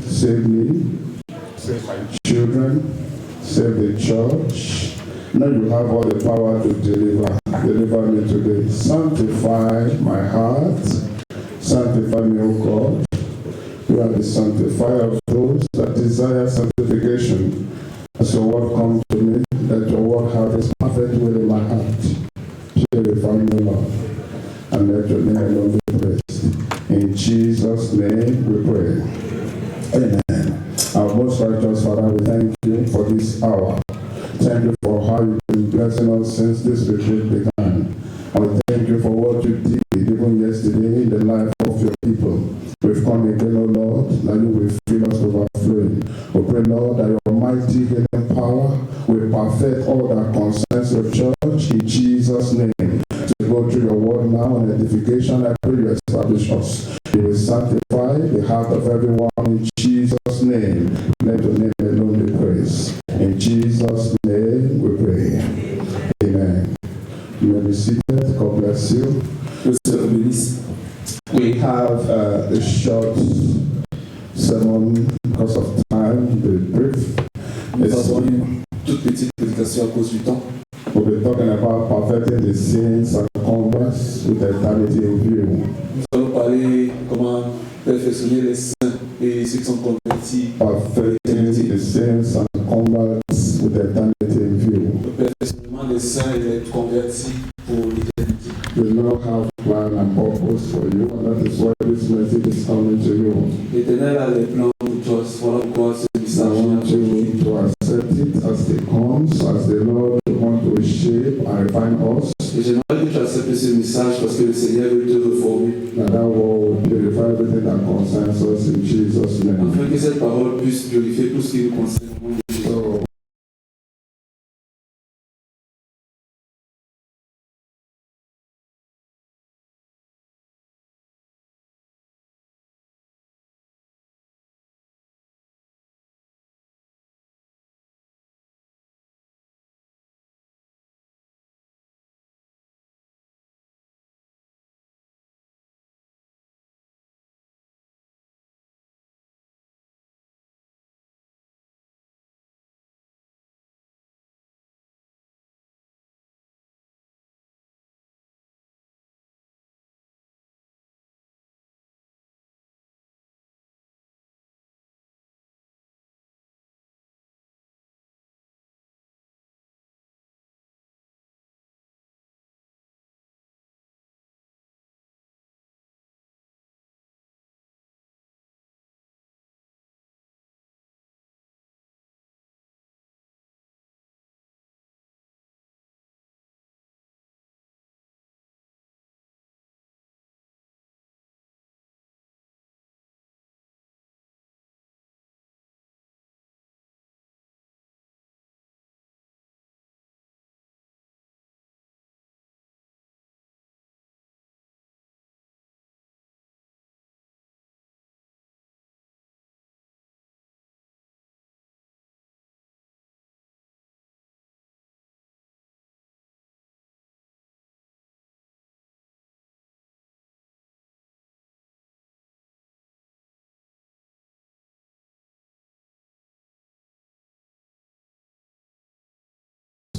save me, save my children, save the church. Now you have all the power to deliver me today. Sanctify my heart, sanctify me, O God. You are the sanctifier of those that desire sanctification. As your word comes to me, that your word have its perfect will in my heart. Purify me, Lord, and let your name alone be praised. In Jesus' name we pray. Amen. Our most righteous Father, we thank you for this hour. Thank you for how you've been blessing us since this retreat began. And we thank you for what you did even yesterday in the life of your people. We've come again, O Lord, that you will fill us overflowing. We pray, Lord, that your mighty healing power will perfect all that concerns your church in Jesus' name. To go through your word now on edification, I pray you establish us. You will sanctify the heart of everyone in Jesus' name. Let your name alone be praised. In Jesus' name we pray. Amen. You may be seated. God bless you. We have a short sermon because of time, the brief. Nous avons une toute petite prédication à cause du temps. We'll be talking about perfecting the sins and converts with eternity in view. Nous allons parler comment perfectionner les saints et ceux qui sont convertis. Perfecting the sins and converts with eternity in view. Le perfectionnement des saints et les convertis pour l'éternité. We now have plan and purpose for you, and that is why this message is coming to you. L'Éternel a les plans pour toi. Voilà pourquoi ce I message want vient you to accept it as it comes, as the Lord wants to reshape and refine us. Et j'aimerais que tu acceptes ce message parce que le Seigneur veut te reformer. That will purify everything that concerns us in Jesus' name. Afin que cette parole puisse purifier tout ce qui nous concerne. So,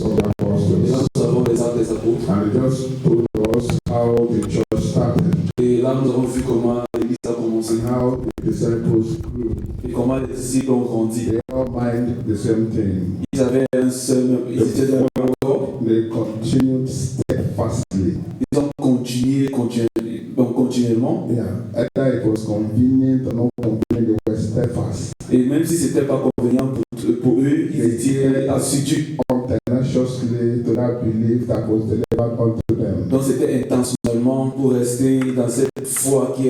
of the apostles. Et là, nous avons les actes des apôtres. And it just told us how the church started Et là, nous avons vu comment l'Église a commencé. and how the disciples grew. Et comment les disciples ont grandi. They all mind the same thing. Ils avaient un seul, ils étaient dans le même corps. They continued steadfastly. Ils ont continué continuellement. Yeah, either it was convenient or not convenient, they were steadfast. Et même si ce n'était pas convenient pour eux, ils étaient assidus. Tenaciously to that belief that was delivered unto them. Donc c'était intentionnellement pour rester dans cette foi qui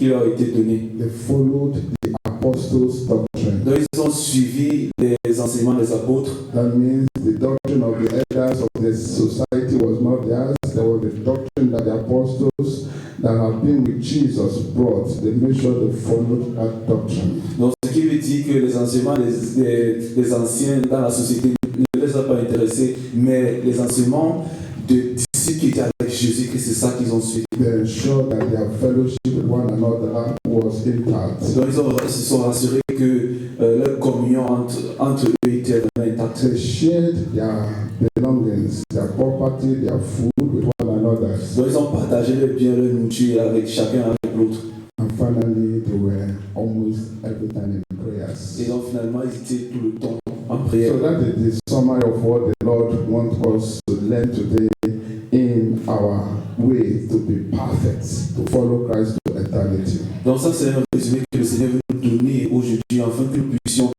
leur a été donnée. They followed the apostles' doctrine. Donc ils ont suivi les enseignements des apôtres. That means the doctrine of the elders of the society was not theirs. There was the doctrine that the apostles that have been with Jesus brought. They made sure they followed that doctrine. Donc ce qui veut dire que les enseignements des anciens dans la société ne les a pas intéressés, mais les enseignements de disciples qui étaient avec Jésus-Christ, c'est ça qu'ils ont suivi. They ensured that their fellowship with one another was intact. Donc ils se sont rassurés que leur communion entre eux était vraiment intacte. They shared their belongings, their property, their food with one another. Donc ils ont partagé leurs biens, leur nourriture avec chacun avec l'autre. And finally, they were almost every time in prayers. Et donc finalement, ils étaient tout le temps en prière. So that is the summary of what the Lord wants us to learn today in our way to be perfect, to follow Christ to eternity. Donc ça, c'est un résumé que le Seigneur veut nous donner aujourd'hui, afin que nous puissions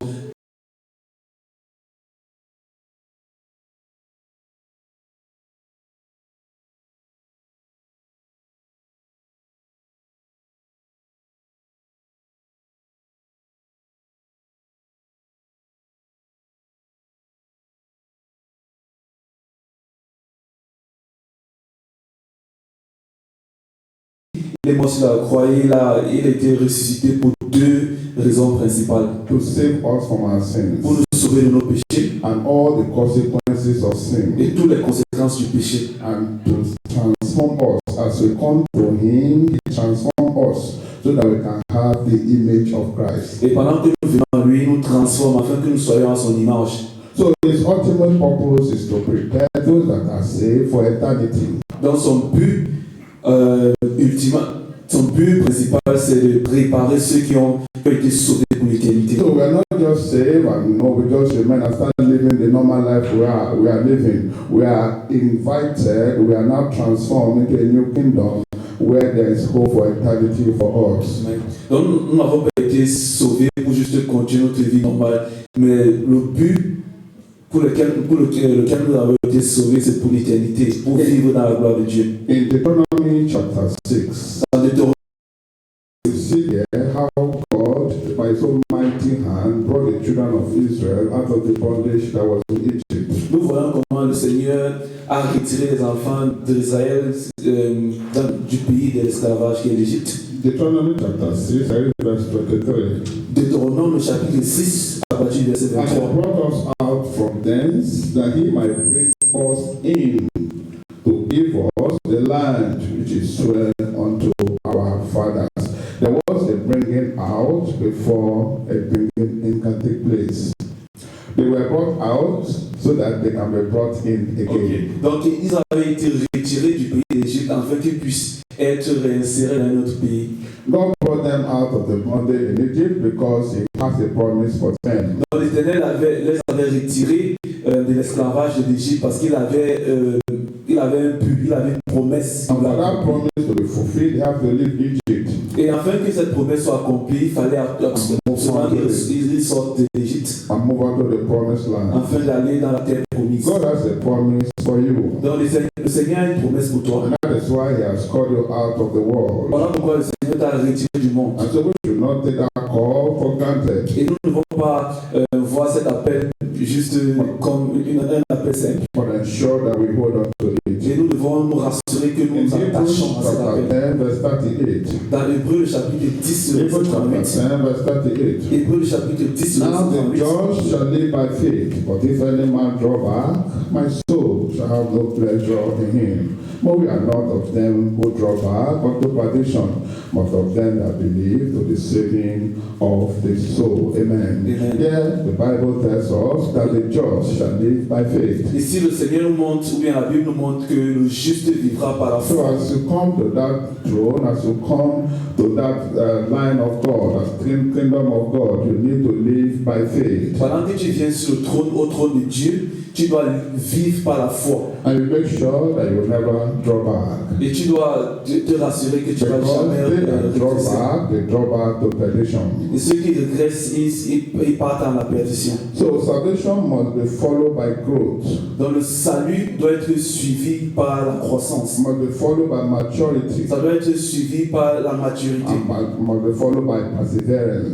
il est mort sur la croix, il a été ressuscité pour deux raisons principales. To save us from our Pour sins nous sauver de nos péchés and all the consequences of sin, et toutes les conséquences du péché. and to transform us as we come to Him. He transforms us so that we can have the image of Christ. Et pendant que nous venons à lui, il nous transforme afin que nous soyons à son image. So His ultimate purpose is to prepare those that are saved for eternity. Donc son but son but principal, c'est de préparer ceux qui ont été sauvés pour l'éternité. So we are not just saved and we just remain and start living the normal life we are living. We are invited, we are now transformed into a new kingdom where there is hope for eternity for us. Donc nous n'avons pas été sauvés pour juste continuer notre vie normale, mais le but pour lequel nous avons été sauvés, c'est pour l'éternité, pour vivre dans la gloire de Dieu. In Deuteronomy chapter 6, Dans Deutéronome, we see there how God, by His almighty hand, brought the children of Israel out of the bondage that was in Egypt. nous voyons comment le Seigneur a retiré les enfants d'Israël du pays de l'esclavage qui est l'Égypte. Deuteronomy chapter 6, I read verse 23. Deutéronome, le chapitre 6, à partir du verset And He 23. brought us out from thence, that He might bring us in to give us the land which is swear unto our fathers. There was a bringing out before a bringing in can take place. They were brought out so that they can be brought in again. Okay. Donc ils avaient été retirés du pays d'Égypte afin qu'ils puissent être réinsérés dans notre pays. God brought them out of the bondage in Egypt because He has a promise for them. Donc l'Éternel les avait retirés de l'esclavage de l'Égypte parce qu'il avait un but, il avait une promesse. And for that promise to be fulfilled, they have to leave Egypt. Et afin que cette promesse soit accomplie, il fallait absolument qu'ils sortent de l'Égypte And move on to the promised land. afin d'aller dans la terre promise. God has a promise for you. Donc le Seigneur a une promesse pour toi. And that is why He has called you out of the world. Voilà pourquoi le Seigneur t'a retiré du monde. And so we should not take that call for granted. Et nous ne devons pas voir cet appel juste comme un appel simple. But ensure that we hold on to it. Et nous devons nous rassurer que nous In nous Hebrews attachons à cet chapter appel. 10, verse 38. Dans Hébreux, le chapitre 10, Hebrews verset chapter 38. 10, verse 38. Hébreux, le chapitre 10, Now verset the 38. just shall live by faith, but if any man draw back, my soul shall have no pleasure in him. But we are not of them who draw back unto perdition, but of them that believe to the saving of the soul. Amen. Amen. Here the Bible tells us that the just shall live by faith. Ici, le Seigneur nous montre, ou bien la Bible nous montre que le juste vivra par la So foi. as you come to that throne, as you come to that line of God, as kingdom of God, you need to live by faith. Pendant que tu viens sur le trône, au trône de Dieu, tu dois vivre par la foi. And you make sure that you will never draw back. Et tu dois te rassurer que tu ne vas Because jamais they that draw régresser. back, they draw back to perdition. Et ceux qui régressent, ils partent en la perdition. So salvation must be followed by growth, Donc le salut doit être suivi par la croissance. must be followed by maturity, Ça doit être suivi par la maturité. and must be followed by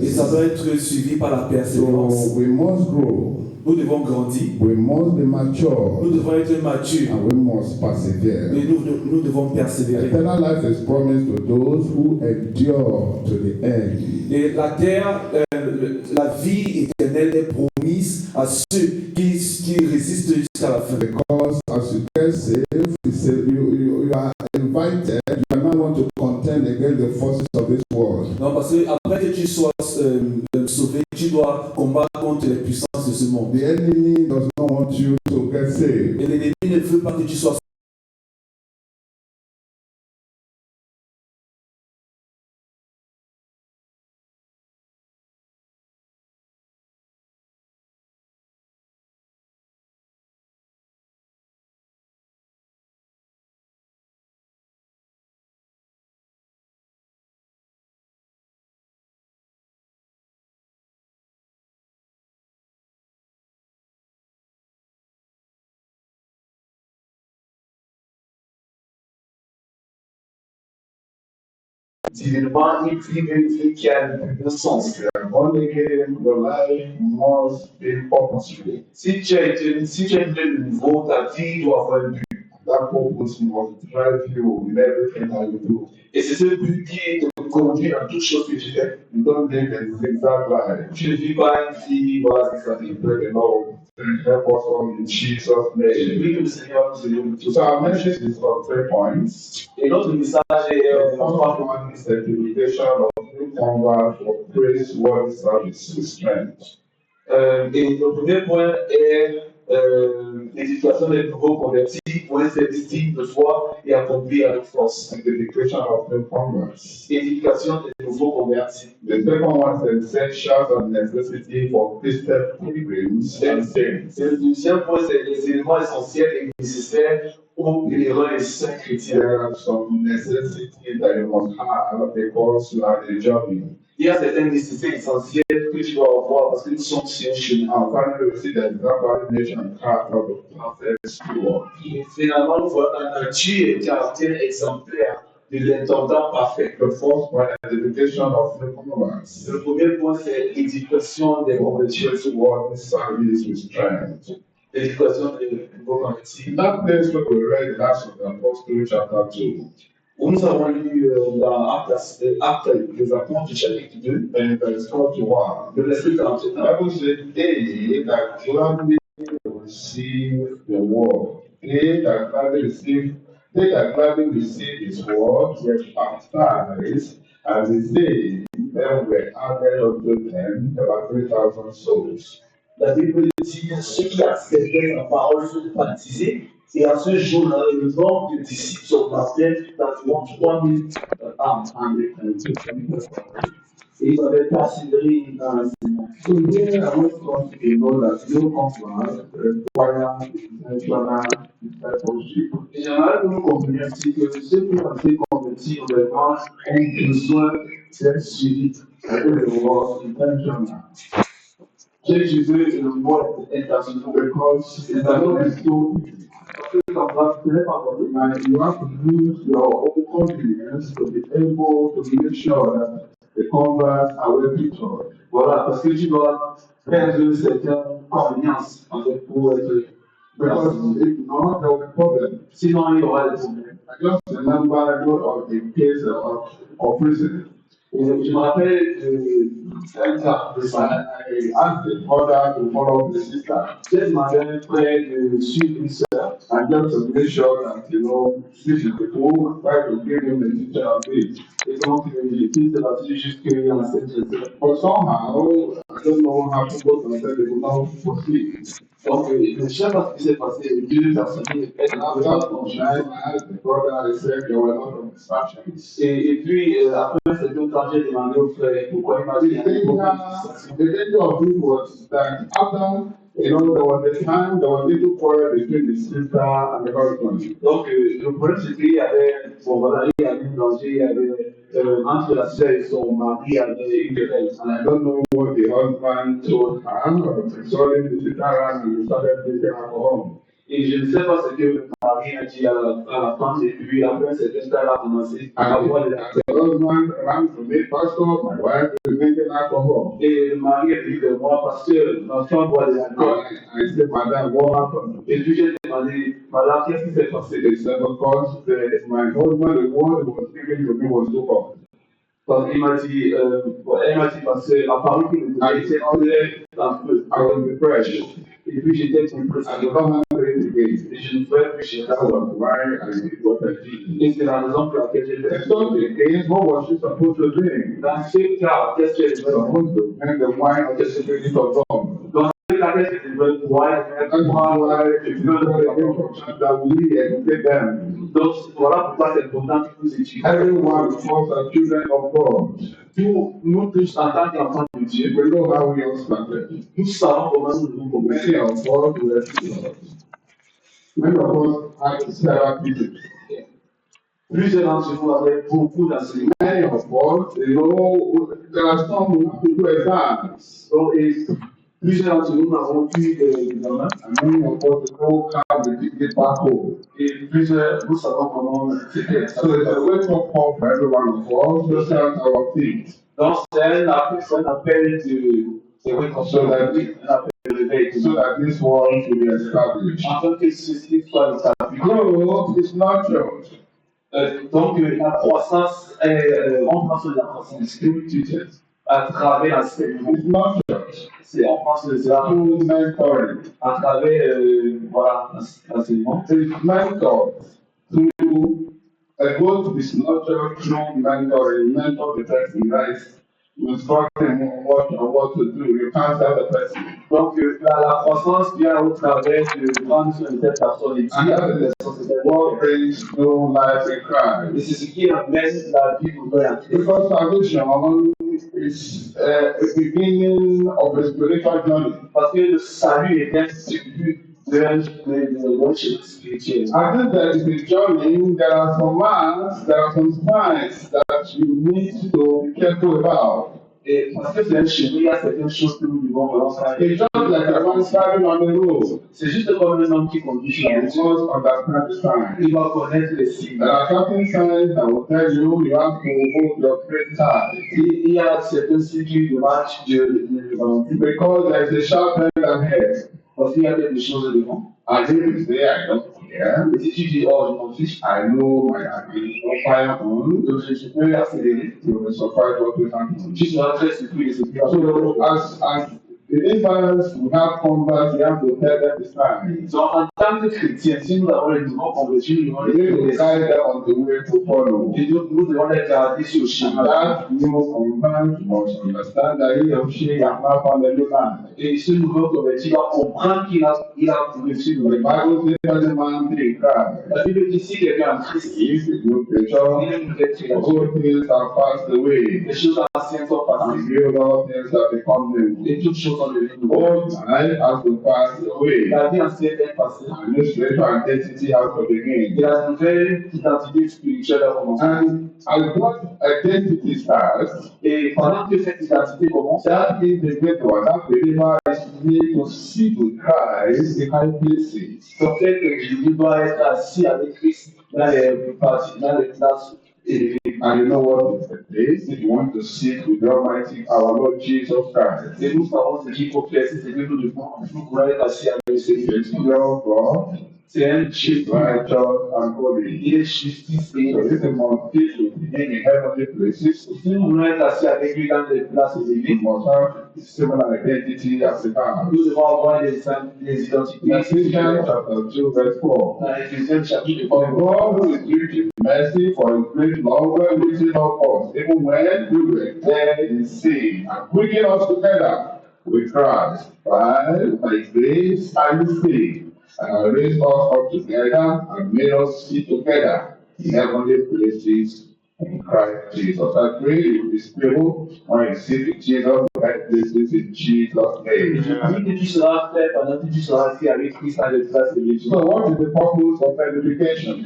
Et ça perseverance. doit être suivi par la persévérance. So we must grow, Nous devons grandir. we must be Nous mature, devons être matures. and we must persevere. Et nous devons persévérer. Eternal life is promised to those who endure to the end. Et la terre, la vie éternelle est promise à ceux qui résistent jusqu'à la fin. Because as you get saved, invited, you now want to contend against the forces of this world. Non, parce que après que tu sois sauvé, tu dois combattre contre les puissances de ce monde. The enemy does not want you to get saved. Et l'ennemi ne veut pas que tu sois sauvé. Civilement, il vérifie qu'il y a un sens. Born again, your life must be purposeful. Si tu es de nouveau, ta vie doit avoir un but. That purpose must drive you in everything that you do. Et c'est ce but qui te conduit dans toute chose que tu fais. You don't live a zigzag life. Tu ne vis pas une vie, voilà, c'est ça. You pray the Lord help us all in Jesus' Je name. prie que le Seigneur nous aide. So our message is on 3 points. Et notre message est The first one is the invitation of new converts for praiseworthy service with strength. et le premier point est l'éducation des nouveaux convertis pour un service digne de foi et accompli avec force. And the invitation of new converts. Éducation des nouveaux convertis. The second one is the essentials and necessity for Christian pilgrims and saints. Et le deuxième point, c'est les éléments essentiels et nécessaires aux pèlerins et saints chrétiens. There are some necessities that you must have because you are the journey. Il y a certaines nécessités essentielles que tu dois avoir parce que nous sommes sur un chemin. And finally, we see the examination card of the perfect steward. Et finalement, nous voyons la nature et le caractère exemplaire de l'intendant parfait. The first one is the invitation of new converts. Le premier point, c'est l'éducation des convertis. Praiseworthy service with strength. L'éducation des nouveaux convertis. In that place where we read the Acts of the Apostles, chapter 2, Où nous avons lu dans Actes des Apôtres, chapitre 2, and verse 41, le verset the 41. Bible says, they that gladly receive the word, they that gladly receive his word were baptized, as he said, there were added unto them about 3,000 souls. La Bible dit ceux qui acceptaient la parole sont baptisés, et à ce jour-là, le nombre de disciples sont baptisés d'environ 3000 âmes. Et ils avaient persévéré dans l'enseignement. So here I want us to know that no conference require intentional discipleship. Et j'aimerais que nous comprenions aussi que ceux qui ont été convertis au vraiment ont besoin d'être suivis. Intentional. J'ai utilisé le mot intentional Because it's not so easy. parce que ça va très pardonner. And you have to use your own confidence to be able to make sure that the converts are well taught. Voilà, parce que tu dois faire une certaine confiance en fait pour être. Because if not, there will be problem. Sinon, il y aura des problèmes. I just remember of the case of prison. Et je me rappelle un cas de ça. I asked the mother to follow the sister. J'ai demandé à un frère de suivre une sœur. And just to make sure that, this is the book, try to give him the teacher of it. Et donc, j'ai pris de là-dessus jusqu'à l'enseigne de sœur. But somehow, I don't know how people can say they will not proceed. Donc, je ne sais pas ce qui s'est passé. Deux personnes étaient After some time, I asked the brother, I said there were a lot of distractions. et puis, après un certain temps, j'ai demandé au frère pourquoi il m'a dit qu'il y avait beaucoup de distractions. The danger of it was that after, there was a time, there was a little quarrel between the sister and the husband. Donc, le problème, c'est qu'il y avait, bon, voilà, il y avait un danger, il y avait, entre la sœur et son mari, il y avait une querelle. And I don't know what the husband told her, but solely the sister ran and started taking alcohol. Et je ne sais pas ce que le mari a dit à la femme, et puis après, c'est que ça a commencé à avoir de la The husband ran to me, Pastor, my wife is drinking alcohol. Et le mari a dit de moi, parce que ma femme boit de l'alcool. I said, Madam, what happened? Et puis j'ai demandé, madame, qu'est-ce qui s'est passé? They said, because my husband, the word was given to me was too hot. Il m'a dit, parce que la parole qu'il me donnait était un peu. I was depressed. Et puis j'étais impressionné. I don't have to again. Et je ne pouvais plus chercher. That was why I did what I did. Et c'est la raison pour laquelle j'ai fait. So again, what was she supposed to do? Dans ce cas, qu'est-ce qu'elle devait faire? Supposed to drink the wine of the Spirit of God. Dans ce cas, qu'est-ce qu'elle devait boire? That's why if you know the instructions that we educate them. Donc voilà pourquoi c'est important que nous étudions. Everyone of us are children of God. Nous tous, en tant qu'enfants de Dieu, We know how we all started. nous savons comment nous devons commencer. Many of us were many of us had several people. Plusieurs d'entre nous avaient beaucoup d'enseignements. Many of us, there are some who have to do exams. Donc, et plusieurs d'entre nous n'avons plus d'examens. And many of us know how to get back home. Et plusieurs, nous savons comment c'était. So it's a wake-up call for every one of us to start our feet. Donc, c'est un appel de réveil. So that this world will be established. Afin que ceci soit établi. Growth is natural. Donc, la croissance, on pense de la croissance spirituelle à travers l'enseignement. It's natural. On pense de cela Through mentoring. à travers voilà, l'enseignement. It's mentored through a growth is natural through mentoring. Mentor the person, right? You instruct him on what to do. You can't tell the person. Donc, la croissance vient au travers de prendre sur une telle personne et dire What brings new life in Christ? et c'est ce qui amène la vie nouvelle en Christ. Because salvation is a beginning of a spiritual journey. Parce que le salut est un début d'un chemin spirituel. I think that in the journey, there are some marks, there are some signs that you need to be careful about. Et parce que c'est un chemin, il y a certaines choses que nous devons vraiment faire. It's just like a man driving on the road. C'est juste comme un homme qui conduit sur la You route. must understand the signs. Il va connaître les signes. There are certain signs that will tell you you have to hold your brake tight. Il y a certains signes de marche de ralentir. Because there is a sharp bend ahead. Parce qu'il y a quelque chose devant. And if it's there, I don't care. Et si tu dis, oh, je m'en fiche, I know my fire on. donc je peux accélérer. You will surprise what will happen. Tu seras très surpris de ce qui va se So as believers, we have converts, we have to tell them the signs. Donc, en tant que chrétien, si nous avons les nouveaux convertis, nous devons We les will connaître. guide them on the way to follow. Et nous devons les garder sur le And chemin. that new convert must understand that he or she has not found a new land. Et ce nouveau converti va comprendre qu'il a trouvé sur The le Bible says that the man be in Christ. La Bible dit si quelqu'un est en Christ, He is a new il creature. est une nouvelle créature. All things are passed away. Les choses anciennes sont passées. And behold, all things have become new. Et toutes choses sont devenues nouvelles. Old life has to pass away. La vie ancienne est passée. And new spiritual identity has to begin. Et la nouvelle identité spirituelle a commencé. And as what identity starts, Et pendant que cette identité commence, that individual, that believer is made to sit with Christ in high places. en fait, l'individu doit être assis avec Christ dans les parties, dans les places élevées. And you know what is the place? If you want to sit with the Almighty, our Lord Jesus Christ. Et nous savons ce qu'il faut faire, c'est que nous devons être assis avec le Seigneur. Your God, C'est un Dieu righteous and holy. il est justice et So if you want to begin in heavenly places, si nous voulons être assis avec lui dans les places you élevées, must have similar identity as the God. nous devons avoir les identités. Ephesians chapter 2, verse 4. Dans Éphésiens chapitre For 1, God who is rich in mercy for his great love when reaching up us, even when we were dead in sin, and quickened us together with Christ. By his grace are you saved, and raised us up together and made us sit together in heavenly places in Christ Jesus. I pray you will be stable when you sit with Jesus, right places in Jesus' et name. je dis que tu seras fait pendant que tu seras assis avec Christ dans les places élevées. So what is the purpose of edification?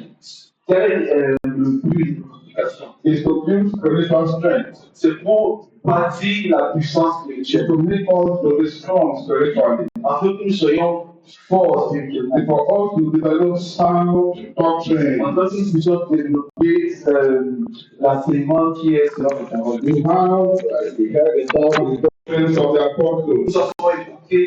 Quel est le but de l'éducation? Is to build spiritual strength. C'est pour bâtir la puissance Is spirituelle, to make us to be strong spiritually. afin que nous soyons forts spirituellement. And for us to develop sound doctrine. Afin que nous puissions développer l'enseignement qui est selon la parole. We heard about the doctrines of the Nous apostles. avons écouté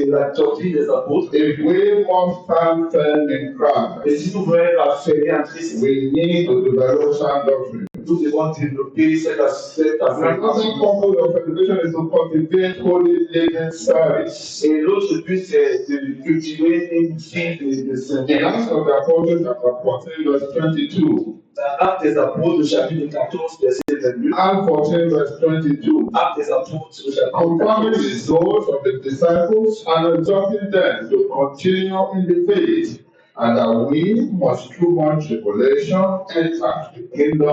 la doctrine des apôtres. If we want stand firm in Et Christ, si nous voulons être affairés en Christ, we need to develop sound doctrine. Nous devons développer cette Another purpose of education is to cultivate holy living service. Et l'autre but, c'est de cultiver une vie de In service. Acts of the Apostles, chapter 14, verse 22. Dans Actes des Apôtres, chapitre 14, verset 22. Acts 14, verse 22. Actes des Apôtres, chapitre Confirming 14. the souls of the disciples and exhorting them to continue in the faith, and that we must through much tribulation enter the kingdom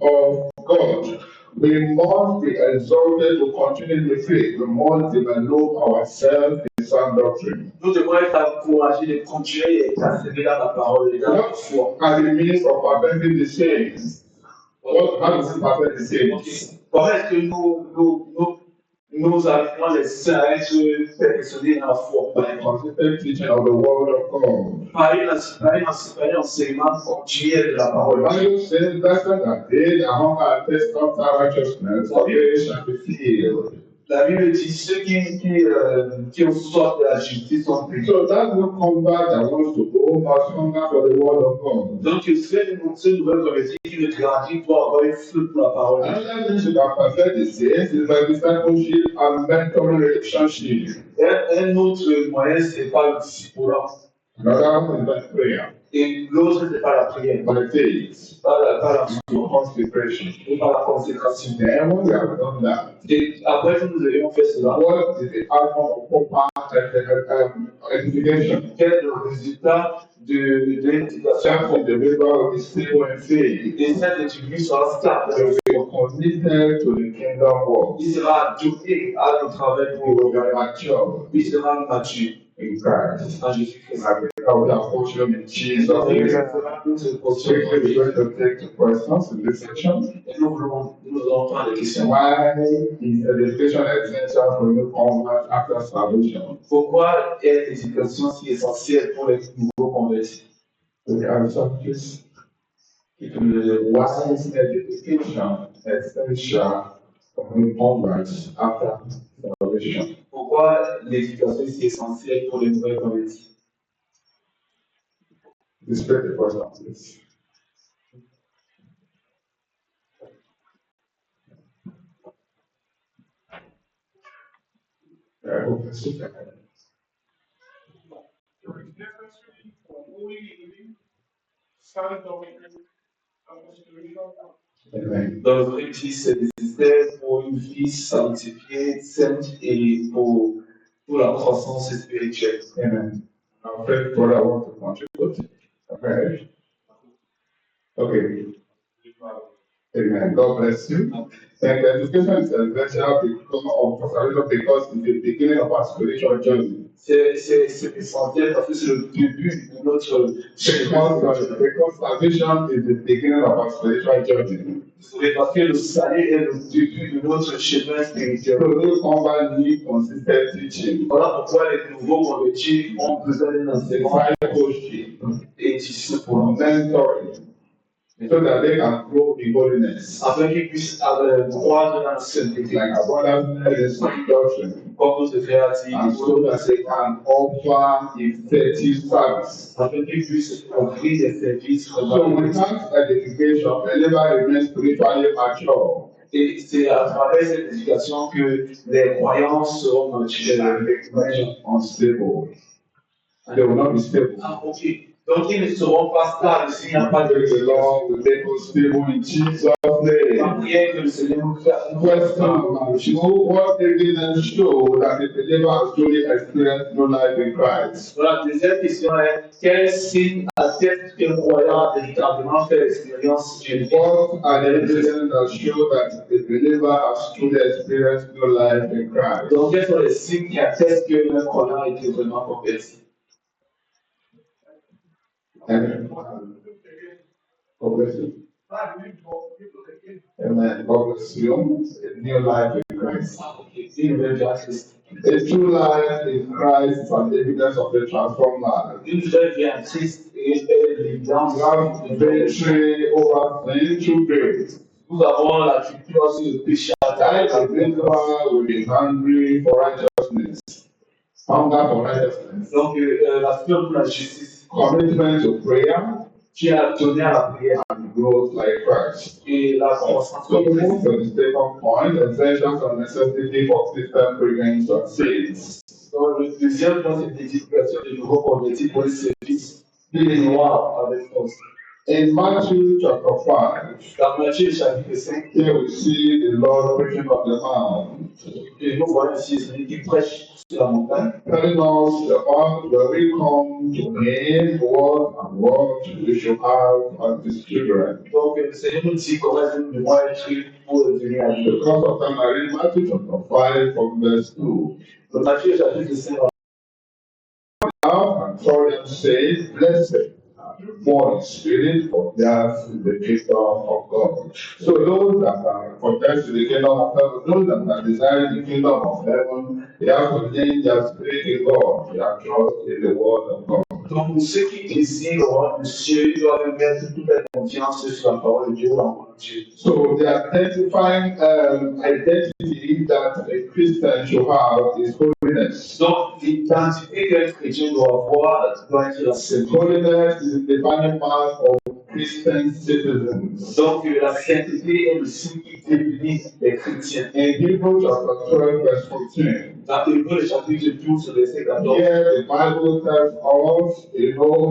of God. We must be exalted to continue in the faith. We must develop ourselves in sound doctrine. Nous devons être encouragés de continuer et persévérer dans la parole et dans la foi. What are the means of perfecting the saints? How does it perfect the saints? Comment est-ce que nous arrivons les saints à être perfectionnés dans la foi? By consistent teaching of the word of God. Par un enseignement continuel de la The parole. Bible says that they that hunger and thirst after righteousness, for they shall be filled. La Bible dit ceux qui ont soif de la justice sont pris. So that new convert that wants to go must hunger for the word of God. Donc, ce nouvel converti qui veut grandir doit avoir une flûte pour la parole. Another means to perfect the saints is by discipleship and mentoring relationship. Un autre moyen, c'est par le discipulat. Another one is by prayer, Et l'autre, c'est par la prière, by faith, par la and consecration. et par la consécration. Then when we have done that, Et après que nous ayons fait cela, what is the outcome of proper edification? quel est le résultat de l'éducation? Therefore, the believer will be stable in faith. Et cette étude sera stable. They will be committed to the kingdom work. Il sera adopté à notre travail They pour will le be mature Il sera mature in Christ. en Jésus-Christ. I will have portion in Jesus' Et name. sera notre So posture. we're going to take the questions in this section. Et nous allons prendre des questions. Why is education essential for new converts after salvation? Pourquoi est l'éducation si essentielle pour les nouveaux convertis? We answer this. Why is education essential for new converts after salvation? Pourquoi l'éducation est si essentielle pour les nouvelles convertis? Display the question, please. I hope that's it. Amen. Dans le vrai Christ, c'est nécessaire pour une vie sanctifiée, sainte et pour la croissance spirituelle. Amen. Our friend brother want to contribute. Okay. Okay. Amen. God bless you. And education is essential because it's the beginning of our spiritual journey. C'est essentiel parce que c'est le début de notre chemin. Because salvation is the beginning of our spiritual journey. Parce que le salut est le début de notre chemin spirituel. So those converts need consistent teaching, Voilà pourquoi les nouveaux convertis ont besoin d'un enseignement discipleship, et disciple mentoring, so that they can grow in holiness. afin qu'ils puissent croître dans la sainteté. Like our brothers said in some doctrine, Comme nos frères dit, and so that they can offer effective service. afin qu'ils puissent offrir des services So vraiment. without edification, the believer remains spiritually mature Et c'est à travers cette éducation que les croyants seront and naturels. remain unstable. They will not be stable. Ah, ok. Donc ils ne seront pas stables s'il n'y a pas de Praise the Lord, we make us stable in Jesus' name. La prière que le Seigneur nous fait. What evidence show that the believer has truly experienced no life in Christ? Voilà, deuxième question est quel signe atteste qu'un croyant a véritablement fait l'expérience de Dieu? What are the evidence that show that the believer has truly experienced no life in Christ? Donc, quels sont les signes qui attestent qu'un croyant a été vraiment converti? Amen. God bless you. Amen. God bless you. A new life in Christ. Une nouvelle vie en Christ. A true life in Christ is an evidence of the transformed life. Une nouvelle vie en Christ est l'évidence We have victory over sin through grace. Nous avons la victoire sur le péché à That travers the believer will be hungry for righteousness. Hunger for righteousness. Donc, la foi pour la justice, Commitment to prayer tu as donné à la prière growth like Christ. et la croissance So we comme move Christ. to the second point, essentials and necessity for Christian pregnancy and saints. Donc, le deuxième point, c'est l'édification des nouveaux convertis pour le service de mémoire avec force. In Matthew chapter 5, Dans Matthieu chapitre 5, here we see the Lord preaching on the mount, et nous voyons ici celui qui prêche sur la montagne, telling us about the we come to Him, what we should have as His children. donc le Seigneur nous dit comment nous devons être pour devenir à Dieu. Because of time, I read Matthew chapter 5 from verse 2. Dans Matthieu chapitre 5, Out and saw them say, Blessed are the poor in spirit, for theirs is the kingdom of God. So those that are possessed to the kingdom of heaven, those that are desiring the kingdom of heaven, they have to lay their spirit in God, their trust in the word of God. donc pour ceux qui désirent le royaume de Dieu, ils doivent mettre toute leur confiance sur la parole de Dieu ou la parole de Dieu. So the identifying identity that a Christian should have is holiness. Donc l'identité qu'un chrétien doit avoir doit être la sainteté. Holiness is the defining mark of Christian citizens. Donc la sainteté est le signe qui définit les chrétiens. In Hebrews chapter 12, verse 14, Dans Hébreux chapitre 12, verset 14, here the Bible tells us,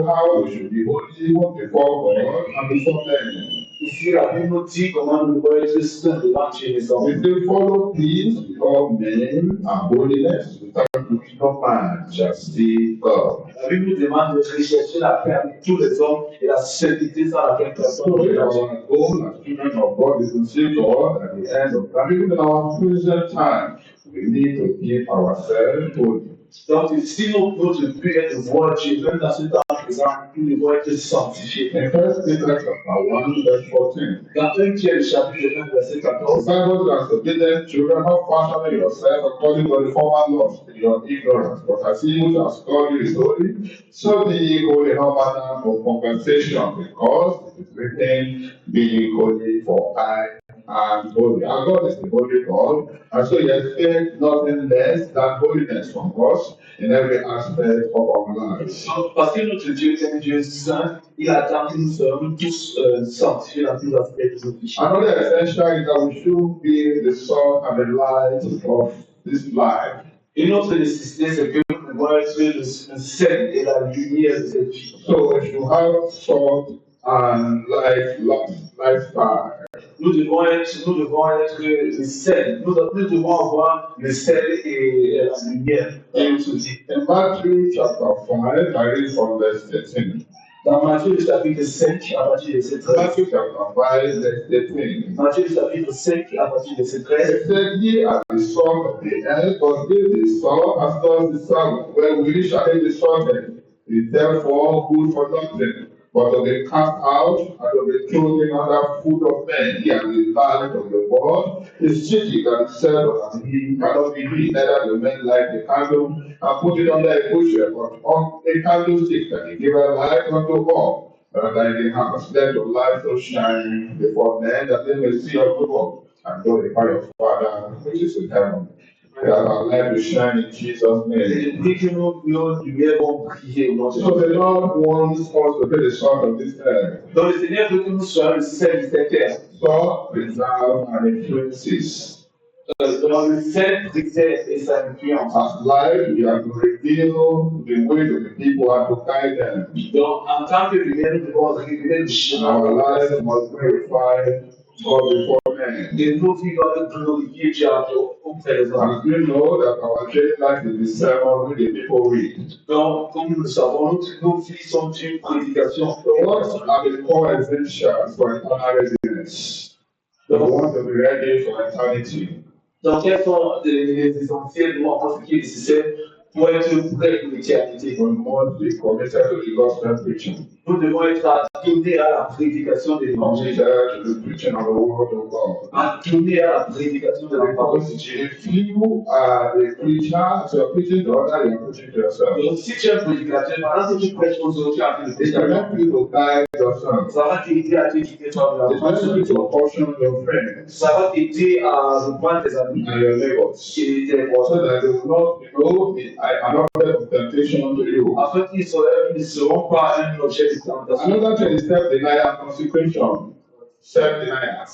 how we should be holy before God and before men. ici la Bible nous dit comment nous devons être saints devant Dieu les hommes. If they follow peace before men and holiness without which no man shall see God. La Bible nous demande de rechercher la paix avec tous les hommes et la sainteté sans laquelle personne So ne if verra Dieu. our goal as children of God is to see God at the end of time, even in our present time, we need to keep ourselves holy. Donc, si notre but est de voir Dieu, même dans ce temps présent, nous devons être sanctifiés. In 1 Peter chapter 1, verse 14, Dans 1 Pierre chapitre 1, verset the 14, Bible says, obedient children, not fashioning yourself according to the former lust in your ignorance, but as he who has called you is holy, so be ye holy in all manner of conversation, because it is written, be ye holy, for I am holy. Our God is the holy God, and so he expects nothing less than holiness from us in every aspect of our lives. donc, parce que notre Dieu est un Dieu saint, il attend que nous soyons tous sanctifiés dans tous les aspects de notre vie. Another essential is that we should be the salt and the light of this life. Une autre nécessité, c'est que nous devons être le sel et la lumière de cette vie. So we should have salt and lifestyle. Nous devons être le sel. Nous devons avoir le sel et la lumière dans notre vie. In Matthew chapter 5, I read from verse 13. Dans Matthieu chapitre 5, à partir de verset 13. Matthew chapter 5, verse 13. Matthieu chapitre 5, à partir de verset 13. It said, Ye are the salt of the earth, but if the salt has lost the savour, wherewith shall it be salted? It is therefore good for nothing, but to be cast out and to be thrown under foot of men. Ye are the light of the world. The city that is set on an hill cannot be hid, neither do men light the candle and put it under a bushel, but on a candlestick, and it giveth light unto all. And in the house, let your light so shine before men, that they may see your good work and glorify your Father which is in heaven. That our light will shine in Jesus' name. Dès que nos lumières vont briller, So the Lord wants us to be the salt of this earth. donc le Seigneur veut que nous soyons le sel de cette terre. Salt preserves and influences. Donc le sel préserve et ça influence. As light, we have to reveal the way to the people and to guide them. Donc en tant que lumière, nous devons révéler le And chemin. our lives must glorify God before men. Et nos vies doivent glorifier Dieu auprès des hommes. And we know that our daily life is the sermon which the people read. Donc, comme nous le savons, nos vies sont une prédication. So what are the core essentials for eternal readiness? We want to be ready for eternity. Donc, quels sont les essentiels pour ce qui est nécessaire pour être prêt pour l'éternité? We must be committed to the gospel preaching. Nous devons être attentifs à la prédication de l'évangile, Committed to the preaching of the word of God. attentifs à la prédication de l'évangile. Because if you are a preacher, so you're preaching to others, you're preaching to yourself. Donc, si tu es un prédicateur, par exemple, si tu prêches aux autres, tu es en train de It prêcher, can help you to guide yourself. ça va t'aider à te guider toi It helps you to caution your friends ça va t'aider à reprendre tes amis and your neighbors. et tes So voisins. that they will not, I am not object of temptation to you. Afin qu'ils ne seront pas un objet de tentation. Another thing is self-denial and consecration. Self-denial.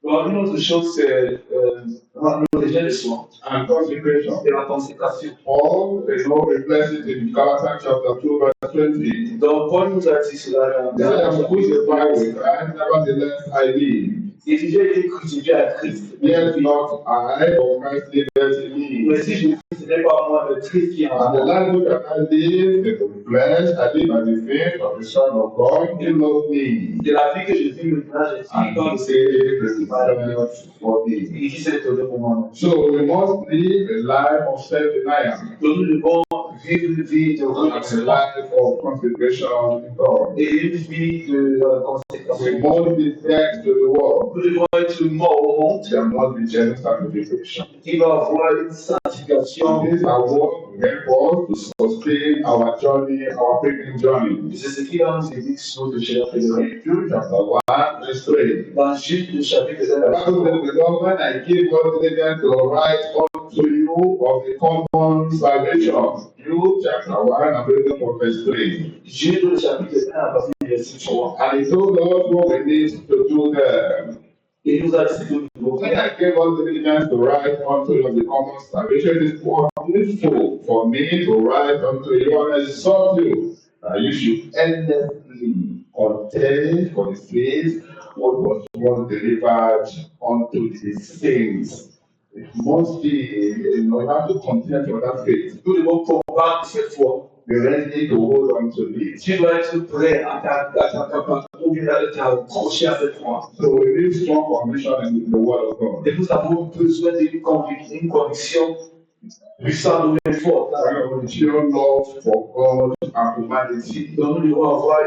Alors, une autre chose, c'est le rejet de soi. And consecration. Et la consécration. Paul, reflects it in Galatians chapter 2, verse 20. Donc, Paul nous a dit cela dans I am crucified with Christ, nevertheless I live. Et si j'ai été crucifié à Christ, Yet not I, but Christ liveth in me. mais si je ne ce n'est pas moi, le Christ qui est en And the moi. life that I live in the flesh, I live by the faith of the Son of God, who loved me. De la vie que je vis maintenant, je suis And dans he le saved himself for me. et qui s'est donné pour moi. So we must live a life of self-denial. Donc nous devons vivre une vie de And a renoncement life of consecration in God. et une vie de We consécration. must be dead to the world. Nous devons être morts au monde. There must be genuine sanctification. Il va y avoir une sanctification. And these are what will help us to sustain our journey, our pilgrim journey. C'est ce qui va nous aider sur le chemin pèlerin. In Jude chapter 1, verse 3. Dans Jude, le chapitre 1, The Bible says, "Beloved, I give God diligence to write unto you of the common salvation." Jude chapter 1, I'm reading from verse 3. Jude, le chapitre 1, à partir du verset 3. And he told us what we need to do there. Et il nous a dit de nous When I gave us diligence to write unto you of the common salvation, it is needful for me to write unto you and exhort you that you should earnestly contend for the faith what was once delivered unto the saints. It must be, you have to contend for that faith. Nous devons combattre cette foi. Be ready to hold on to it. Tu dois être prêt à t'accrocher à cette foi. So we need strong conviction in the word of God. Et nous avons besoin d'une conviction puissante et forte. We show love for God and humanity. Donc nous devons avoir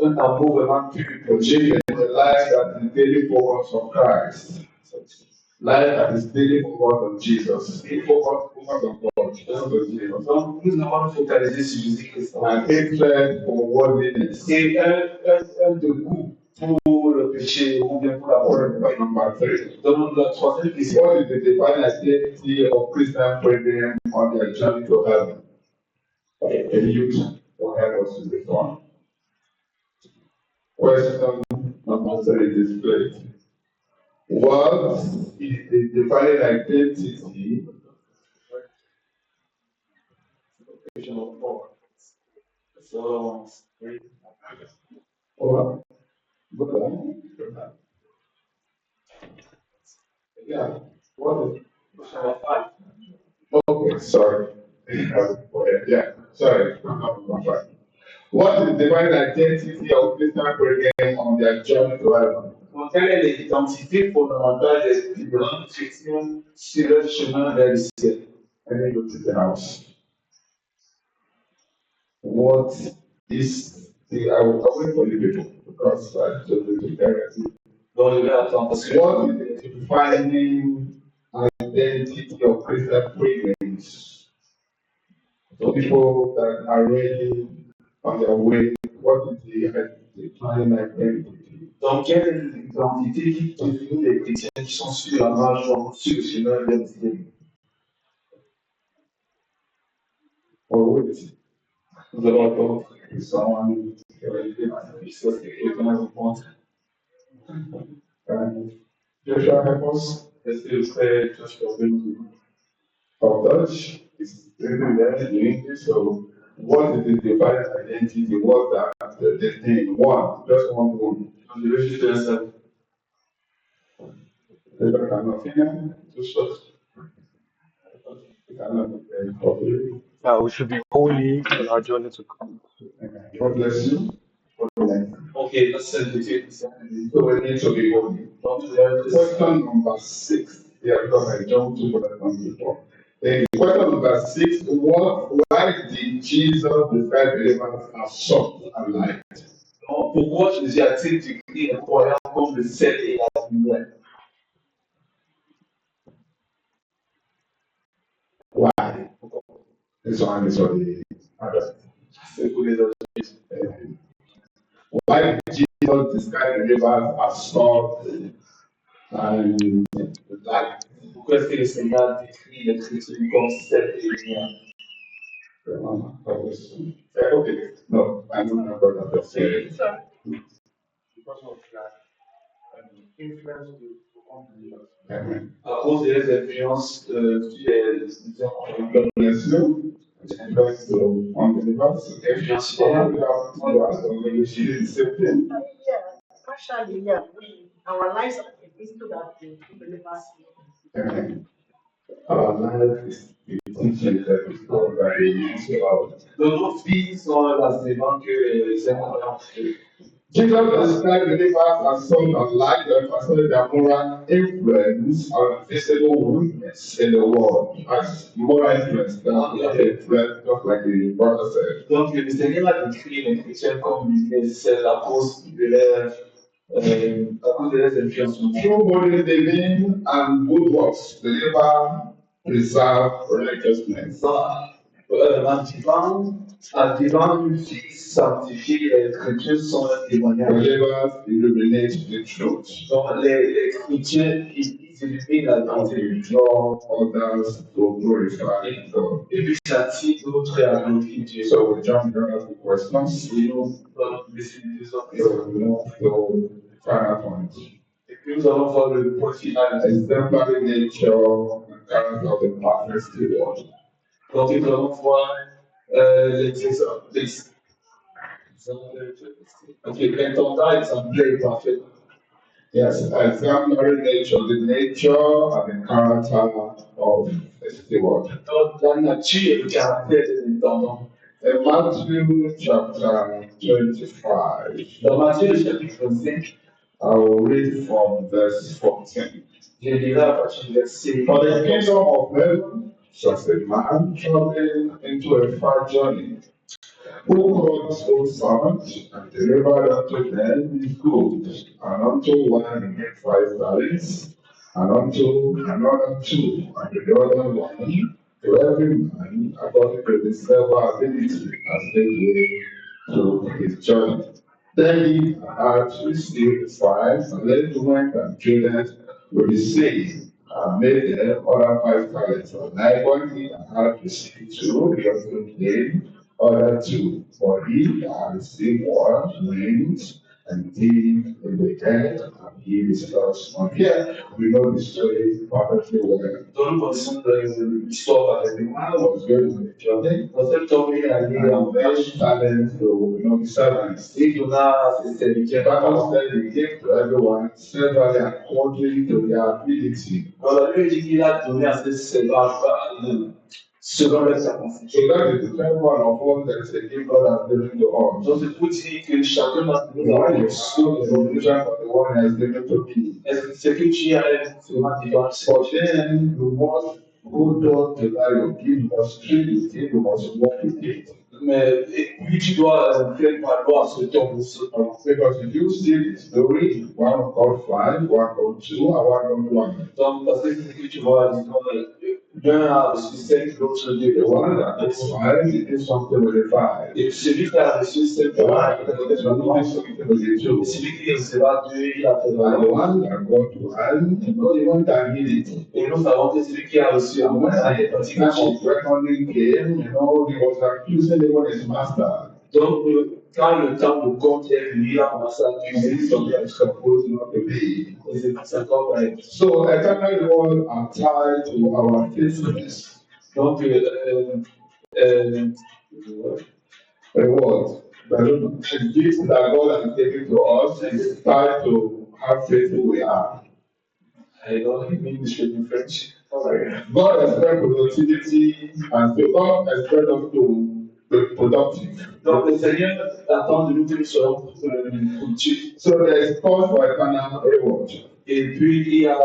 un amour vraiment pur pour Dieu. Living a life that is daily focused on Christ. Life that is daily focused on Jesus. Daily focused on God. Focused on Jesus. Donc nous devons nous focaliser sur Jésus-Christ. And hatred for worldliness. Et un dégoût pour le péché ou bien pour la mort. Point number 3. Donc la troisième question. What is the divine identity of Christian brethren on their journey to heaven? A youth will help us with this one. Question number 3 is displayed. What is the divine identity or yeah, what is okay, sorry. Yeah, sorry. What is the divine identity of Christian brethren on their journey to heaven? Donc, quelle est l'identité fondamentale des différents chrétiens sur leur chemin vers le ciel? And then go to the house. What is the I will wait for the people because I just need to directly. Donc, je vais attendre parce que What is the defining identity of Christian brethren? So people that are ready on their way, what is the defining identity? donc, quelle est l'identité qui définit les chrétiens qui sont sur la marche, sur le chemin vers le ciel? Or wait, Nous allons attendre que someone puisse quelqu'un répondre. Joshua help us. Est-ce que le frère Joshua peut nous aider? Our Dutch is written there in English, so what is the divine identity? What that the thing? One, just one word. Donc, je vais juste faire ça. Everybody cannot finish. Just you cannot copy. We should be holy in our journey to come. God bless you. God bless you. Ok, la sainteté. So we need to be holy. Donc, je vais être Question number 6. Yeah, because I jumped to what I done before. Question number 6. Why did Jesus describe believers as salt and light? Donc, pourquoi Jésus a-t-il décrit les croyants comme le sel et la lumière? Why? This one is for the others. C'est pour les autres. Why did Jesus describe believers as salt and light? Pourquoi est-ce que le Seigneur décrit les chrétiens comme sel et lumière? Okay, no, I don't know what I'm saying. Because of that, influence to unbelievers. Amen. À cause des influences God bless you. Bless the unbelievers. influence The same thing. Yeah, partially, yeah. Our lives are a so that the believers. Amen. Our life is the teaching that is called by the use of. nos vies sont l'enseignement que les enfants. Jesus described believers as sons of light, emphasizing their moral influence on visible witness in the world. As moral influence, that influence, just like the brother said. Donc, le Seigneur a décrit les chrétiens comme c'est à cause de leur à cause de leurs influences. Through body living and good works, believer preserve righteousness. En vivant une vie sanctifiée, les chrétiens sont un témoignage. Believers illuminate the truth. Donc, les chrétiens, ils illuminent la vérité. Draw others to glorify God. Et puis, ça attire d'autres à glorifier Dieu. So we jump down to questions. Et nous allons laisser les autres. So we move to final point. Et puis, nous allons voir le point final. Exemplary nature and character of the perfect steward. Donc, nous allons voir les exemples. Ok, l'intendant exemplaire parfait. Yes, exemplary nature, the nature and the character of a steward. Donc, la nature et le caractère des intendants. In Matthew chapter 25, Dans Matthieu chapitre 5, I will read from verse 14. je lirai à partir du verset. For the kingdom of heaven such a man traveling into a far journey, who called his own servant and delivered unto them his goods, and unto one he gave 5 talents, and unto another 2, and to the other 1, to every man according to his several ability, as they went through his journey. Then he had received 5, and then went and traded with the same, and made them other 5 talents. And likewise he had received 2, he also gave other 2. For he that received 1 went and did in the end, and he is lost. On here, we know the story perfectly well. Dans nous connaissons l'histoire avec nous. I was going on the journey, Dans cette tournée, il a and en very talent to the servants. et il donna à ses serviteurs. Bible said he gave to everyone severally according to their ability. Dans la Bible dit qu'il a donné à ses servants selon leur capacité. So that is the third one of all that is a gift God has given to us. Donc c'est pour dire que chacun d'entre The nous a one une is so the provision for the one has given to me. est-ce que c'est que tu as vraiment différent? But then you must hold on to that you give, you must treat with it, you must walk with it. Mais puis tu dois faire valoir ce temps pour ce temps. Because if you see the story, one called 5, one called 2, and one called 1. Donc parce que c'est que tu vois l'histoire d'un a reçu 5, l'autre 2. The one that is 5, he did something with the 5. Et celui qui a reçu 5, The one that is 2, he did something with the 2. celui qui recevra 2, il a fait And the valoir. one that got 1, you know, the one that did it. Et nous savons que celui qui a reçu And when ça est the parti time of reckoning came, you know, he was accusing even his master. Donc, quand le temps de compte est venu, il a commencé à accuser son père. Supposed not to be. Et c'est encore vrai. So eternal reward are tied to our faithfulness. Donc, Reward. The gift that God has given to us is tied to how faithful we are. I don't English and French. God expects productivity and so God expects us to be productive. Donc, le Seigneur attend de nous que nous soyons productifs. So there is cause for eternal reward. Et puis, il y a,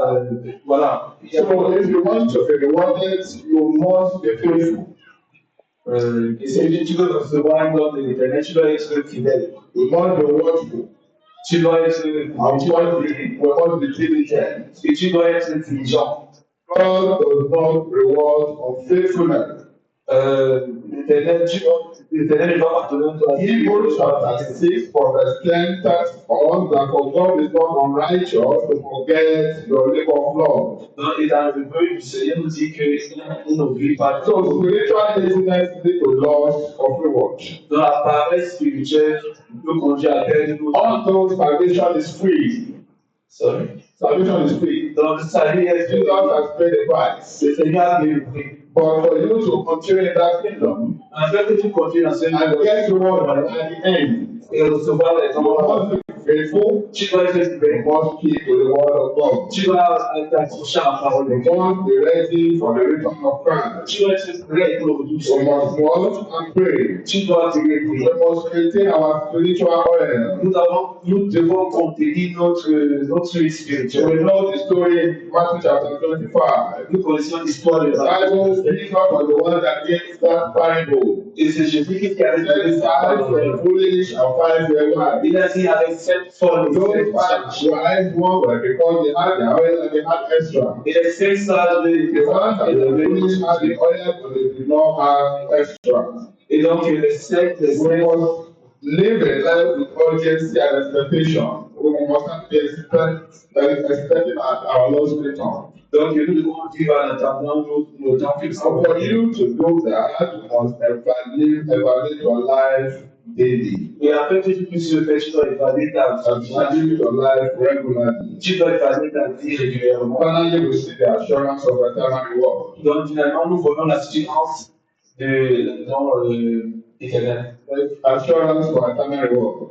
voilà. Il y a, So if you want to be rewarded, you must be faithful. et si tu veux recevoir un don de l'éternel, tu dois être fidèle. You must be watchful. Tu dois être, And we must be diligent. et tu dois être intelligent. God does not reward unfaithfulness. L'Éternel va pardonner toi. Hebrews chapter 6 from verse 10 tells us that for God is not unrighteous to forget your labor of love. Et dans le vœu du Seigneur nous dit qu'il n'oublie pas. So spiritual laziness leads to loss of reward. Dans la paresse spirituelle, peut conduire à perdre tout. Although salvation is free. Sorry. Salvation is free. Donc, salut est Jesus has paid the price. Le Seigneur a payé le prix. But for you to continue in that kingdom, En fait, que tu continues dans ce and get reward at the end, et recevoir les you hommes, must be faithful. tu dois être You fidèle. must keep to the word of God. Tu dois t'accrocher à la parole de You Dieu. must be ready for the return of Christ. Tu dois être prêt pour le retour du We Seigneur. must watch and pray. Tu dois te We prier. must maintain our spiritual oil. Nous devons contenir notre vie So spirituelle. we know the story in Matthew chapter 25. Nous connaissons l'histoire de The la Bible Jesus was the one that gave that parable. Et c'est Jésus qui avait donné Seven sa five parole. were foolish and five were wise. Il a dit avec 7 folles et Those 7 five sages. wise ones were because they had the oil and they had extra. Et les 5 sages, The ones that were foolish had the oil but they did not have extra. et donc les 7, We must live a life with urgency and expectation. We must be expecting our Lord's return. donc nous devons vivre en attendant nos temps And fixés. for you to do that, you must evaluate your life daily. Et après que tu puisses le faire, tu dois évaluer ta vie. Evaluate your life regularly. Tu dois évaluer ta vie régulièrement. Finally, we see the assurance of eternal reward. Donc finalement, nous voyons l'assurance de dans éternel. Assurance for eternal reward.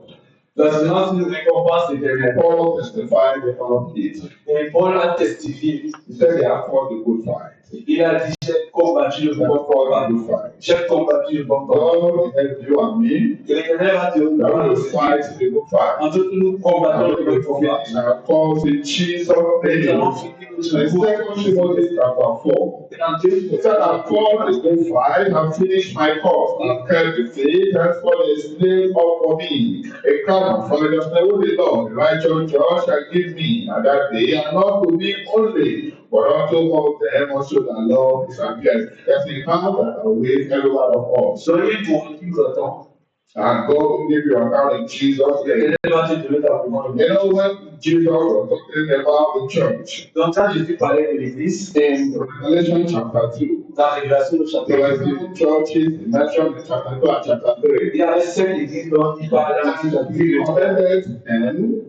L'assurance nous récompense éternelle. Paul testified about it. Et Paul a testifié. He said they have fought the good fight. Il a dit j'ai combattu le They bon have fought combat. the good fight. J'ai combattu le bon combat. God help you and me. Et l'éternel va te We want to fight the good fight. en tout cas, nous combattons le bon combat. Our cause in Jesus' Et nous allons name. finir In notre cours. 2 Timothy chapter 4. Et dans 2 He said, I've fought the good fight, I've finished my course, I've kept the faith, henceforth there is laid up for me a crown of righteousness, the Lord, the righteous judge shall give me at that day, and not to me only, but unto all them also that love his appearance. There's a hand that awaits every one of us. Soyez convaincus de temps. And God will give you account in Jesus' name. L'éternel va te donner ta commande. You know, when Jesus was talking about the church, Donc, quand Jésus parlait de l'Église, in Revelation chapter 2, dans la Révélation du there were chapitre 2, 7 churches mentioned in chapter 2 and chapter 3. il y avait 7 églises dont il parlait dans le chapitre 2.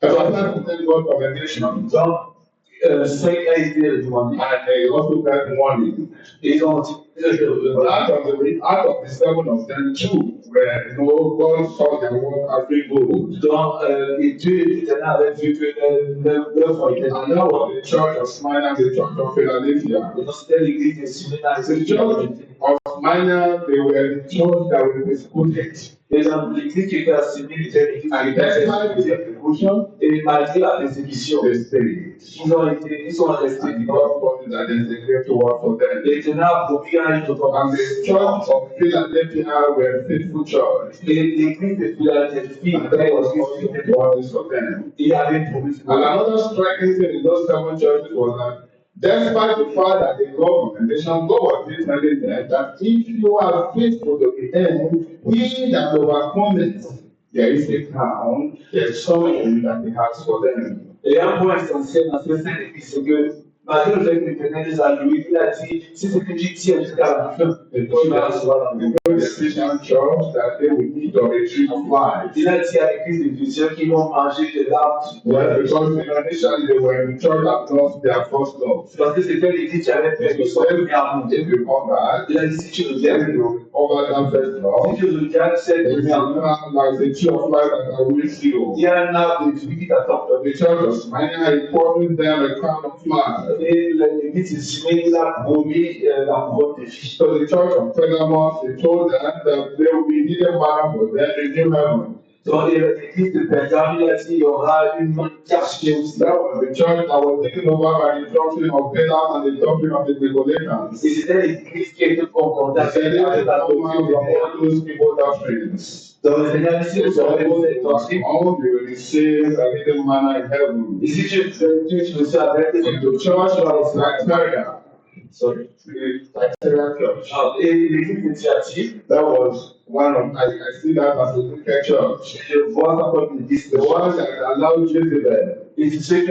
Offended and God commendation. Donc, 5 a été demandé. And they also got warning. Et ils ont dit, But out of the 7 of them, 2 where God saw their work as being good. donc, les deux l'Éternel avait vu que l'œuvre était And that was the church of Smyrna and the church of Philadelphia. et donc c'était l'église de Smyrna. The church of Smyrna, they were the church that were persecuted. Et donc, l'église qui était à Smyrna était l'église qui And était despite the persécutée. persecution, Et malgré la persécution, they stayed. ils sont restés And vivants. God promised that there is a great reward for them. L'Éternel a promis à une And récompense. the church of Philadelphia were a faithful church. Et l'église de Philadelphie And that était was aussi also fidèle. the promise for them. Il y avait une promesse pour And eux. another striking thing in those 7 churches was that despite the fact that they got commendation, God was still telling them that if you are faithful to the end, he that overcometh, there is a crown, there is something that he has for them. Et un point essentiel dans cette église, c'est que malgré le fait que l'Éternel les a loués, il a dit si c'est que tu tiens jusqu'à la fin, The tu vas recevoir la vie. Christian church that they will eat of the tree of life. Il a dit à l'église de Dieu qu'ils vont manger de l'arbre. Well, because initially they were in church that lost their first love. C'est parce que c'était l'église qui avait perdu son premier amour. If you come back, Il a dit si tu then reviens, you recover that first love. si tu reviens, c'est There le is premier an amour. arm like the tree of life that awaits you. Il y a un arbre de vie qui t'attend. The church of Smyrna is promised them a crown of life. Et l'église de Smyrna, il a promis la couronne de vie. So the church of Pergamos, they told them that there will be hidden manna for them in new heaven. Dans l'église de Pergame, il a dit il y aura une cachée aussi. That was the church that was taken over by the doctrine of Balaam and the doctrine of the Nicolaitans. Et c'était l'église qui était confrontée They said, avec la "Come out doctrine from de all those people doctrines. Dans le Seigneur, ici, They nous said, avons cette doctrine. all you will receive a hidden manna in heaven." Ici, tu reçois avec In the church of Nigeria, Sorry. The Trinitarian Church. L'église initiative. That was one of, I see that as a wicked church. The one that allowed Jezebel. It's a the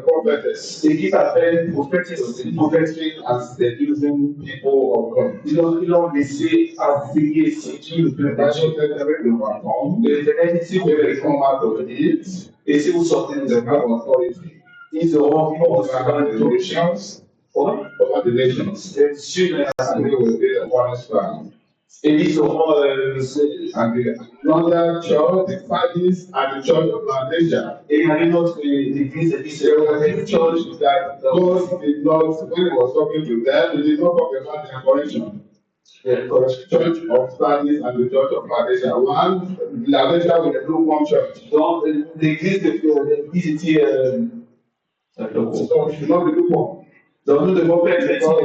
prophetess. They give a very prophetic as they're using people of God. They say as the there is an entity where they come out of it. They say who's something is a kind of authority. These are all people over the nations. Over the nations. And they will be the one stand. Et ils auront and another church, the Sadis and the church of Malaysia. Et il y a une autre église the church that God did not, when he was talking to them, he did not talk about their correction. The church of Sadis and the church of Malaysia. One, Malaysia with a lukewarm church. Donc, l'église était so should not be lukewarm. Donc nous devons faire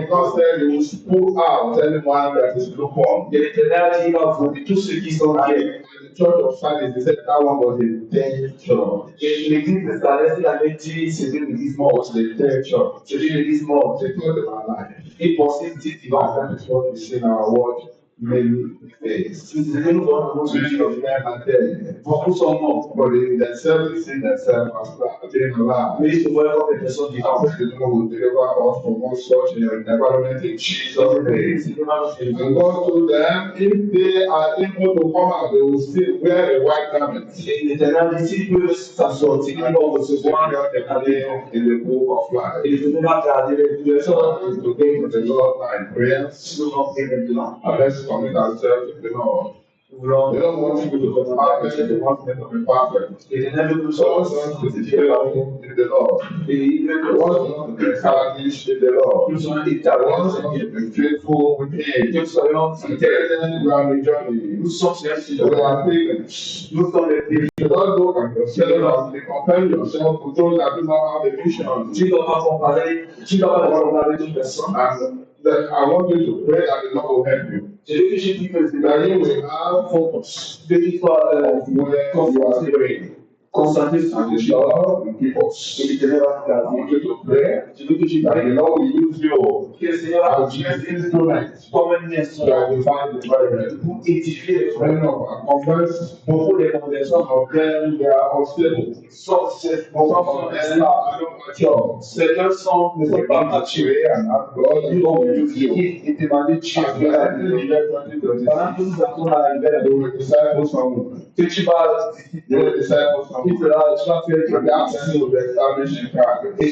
God said he will pull out anyone that is lukewarm. L'Éternel dit va vomir tous ceux qui sont fiers. The church of Sardis, they said that one was a dead church. Et l'église de Sardis, il avait dit c'était une église morte. Was a dead church. C'était une église morte. They told them alive. Ils pensaient que c'était vivant. That is what we see in our world. Many things. Beaucoup sont morts. But in themselves, they see themselves as being alive. Mais ils se voient comme des personnes vivantes. The Lord will deliver us from all such environment in Jesus' name. And God told them, if they are able to come out, they will still wear a white garment. L'Éternel dit, s'ils peuvent s'assortir, ils vont recevoir in the book of life. Et ils vont garder les leçons to go to the Lord in prayer. And let's commit ourselves to the Lord. They don't want you to be perfect, they want you to be perfect. So want us to be faithful in the Lord. They want us to be established in the Lord. They want us to be faithful with Him. And tell them we are rejoicing. We are pilgrims. You should not look at yourself and compare yourself to those that do not have a vision. And that I want you to pray that the Lord will help you. That you will have focus of where you are praying. Concentrate on the Lord will keep us. I want you to pray that the Lord will use you as Jesus instruments to edify the brethren. Many of our converts, some of them they are unstable. Some of them are not mature. Some ne sont pas maturés and ask God that God will use you. As we are in the year 2026, they will disciple someone. They will disciple someone. And that person will be established in character. In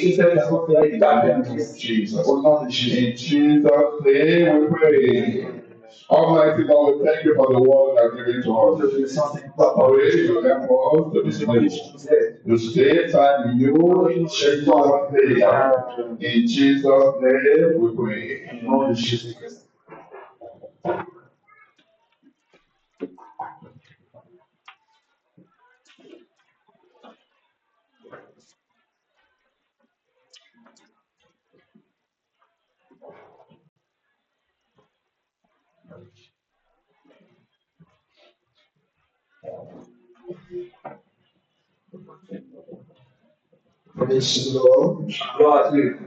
Jesus' name we pray. Almighty God, we thank you for the word that you given to us. Pray to help us to be stable, to stay tied in you in Jesus' name. In Jesus' name we pray. Praise the Lord.